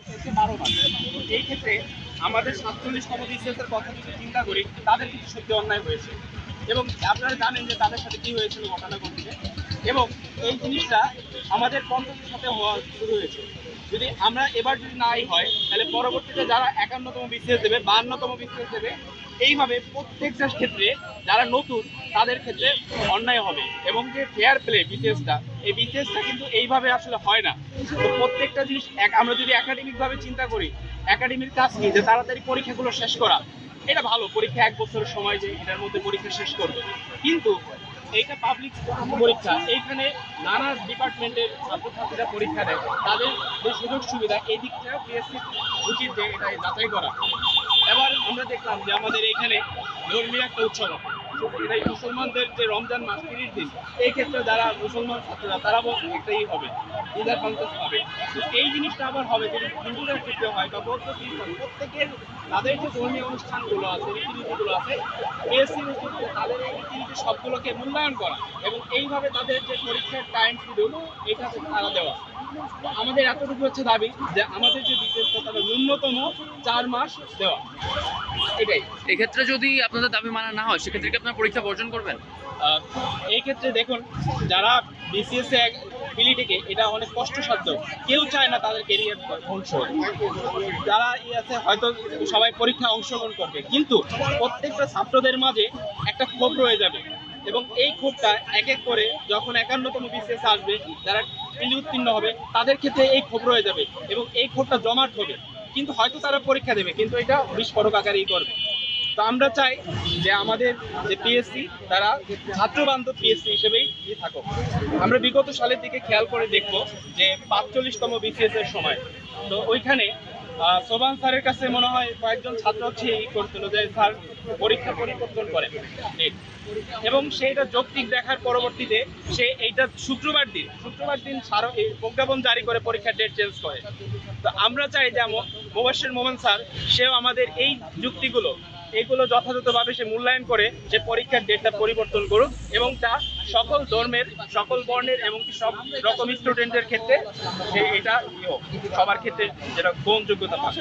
12 মাস। এই ক্ষেত্রে আমাদের 47তম বিসিএস এর কথা যদি চিন্তা করি, তাদের কিছু সত্যি অন্যায় হয়েছে এবং আপনারা জানেন যে তাদের সাথে কি হয়েছিল ঘটনা ঘটেছে এবং এই জিনিসটা আমাদের 50-এর সাথে হওয়া শুরু হয়েছে। যদি আমরা এবার যদি নাই হয় তাহলে পরবর্তীতে যারা 51তম বিসিএস দেবে, 52তম বিসিএস দেবে, এইভাবে প্রত্যেকটা ক্ষেত্রে যারা নতুন তাদের ক্ষেত্রে অন্যায় হবে এবং যে ফেয়ার প্লে বিসিএসটা, এই বিসিএসটা কিন্তু এইভাবে আসলে হয় না। তো প্রত্যেকটা জিনিস আমরা যদি একাডেমিকভাবে চিন্তা করি, একাডেমির কাজ কি যে তাড়াতাড়ি পরীক্ষাগুলো শেষ করা, এটা ভালো। পরীক্ষা 1 বছরের সময় যে এটার মধ্যে পরীক্ষা শেষ করবে, কিন্তু এইটা পাবলিক পরীক্ষা, এইখানে নানা ডিপার্টমেন্টের ছাত্রছাত্রীরা পরীক্ষা দেয়, তাদের যে সুযোগ সুবিধা এই দিকটা পিএসসি উচিত যে এটা যাচাই করা। এবার আমরা দেখলাম যে আমাদের এখানে ধর্মীয় একটা উৎসব, এটাই মুসলমানদের যে রমজান মাস 30 দিন, এই ক্ষেত্রে যারা মুসলমান ছাত্ররা তারা একটাই হবে, ঈদের কনটেস্ট হবে। তো এই জিনিসটা আবার হবে যদি হিন্দুদের ক্ষেত্রে হয় বা বৌদ্ধ খ্রিস্টান, প্রত্যেকের তাদের যে ধর্মীয় অনুষ্ঠানগুলো আছে, রীতিনীতিগুলো আছে, পিএসসির উচিত তাদের এই রীতিনীতি সবগুলোকে মূল্যায়ন করা এবং এইভাবে তাদের যে পরীক্ষার টাইম শিডিউল এটা তারা দেওয়া। আমাদের এতটুকু হচ্ছে দাবি যে আমাদের যে বিশেষটা তাদের ন্যূনতম 4 মাস দেওয়া, এটাই। এক্ষেত্রে যদি আপনাদের দাবি মানা না হয় সেক্ষেত্রে কি আপনারা পরীক্ষা বর্জন করবেন? এই ক্ষেত্রে দেখুন, যারা বিসিএস বিলিটিকে, এটা অনেক কষ্টসাধ্য, কেউ চায় না তাদের কেরিয়ার ধ্বংস। যারা আছে হয়তো সবাই পরীক্ষা অংশগ্রহণ করবে, কিন্তু প্রত্যেকটা ছাত্রদের মাঝে একটা ক্ষোভ রয়ে যাবে এবং এই ক্ষোভটা এক এক করে যখন 51তম বিসিএস আসবে, যারা উত্তীর্ণ হবে তাদের ক্ষেত্রে এই ক্ষোভ রয়ে যাবে এবং এই ক্ষোভটা জমাট হবে, কিন্তু হয়তো তারা পরীক্ষা দেবে কিন্তু এটা বিস্ফোরক আকারেই করবে। তো আমরা চাই যে আমাদের যে পিএসসি তারা ছাত্রবান্ধব পিএসসি হিসেবেই থাকুক। আমরা বিগত সালের দিকে খেয়াল করে দেখব যে 45তম বিসিএস এর সময়, তো ওইখানে সোবান স্যারের কাছে মনে হয় কয়েকজন ছাত্র হচ্ছে এই করছিল যে স্যার পরীক্ষা পরিবর্তন করেন ডেট, এবং সেইটা যৌক্তিক দেখার পরবর্তীতে সে এইটা শুক্রবার দিন স্যার এই প্রজ্ঞাপন জারি করে পরীক্ষার ডেট চেঞ্জ করে। তো আমরা চাই যে মোবাশ্বের মোমেন স্যার সেও আমাদের এই যুক্তিগুলো এইগুলো যথাযথভাবে সে মূল্যায়ন করে সে পরীক্ষার ডেটটা পরিবর্তন করুক এবং তা সকল ধর্মের, সকল বর্ণের এবং সব রকম স্টুডেন্টের ক্ষেত্রে এটা সবার ক্ষেত্রে যেটা গ্রহণযোগ্যতা পাবে।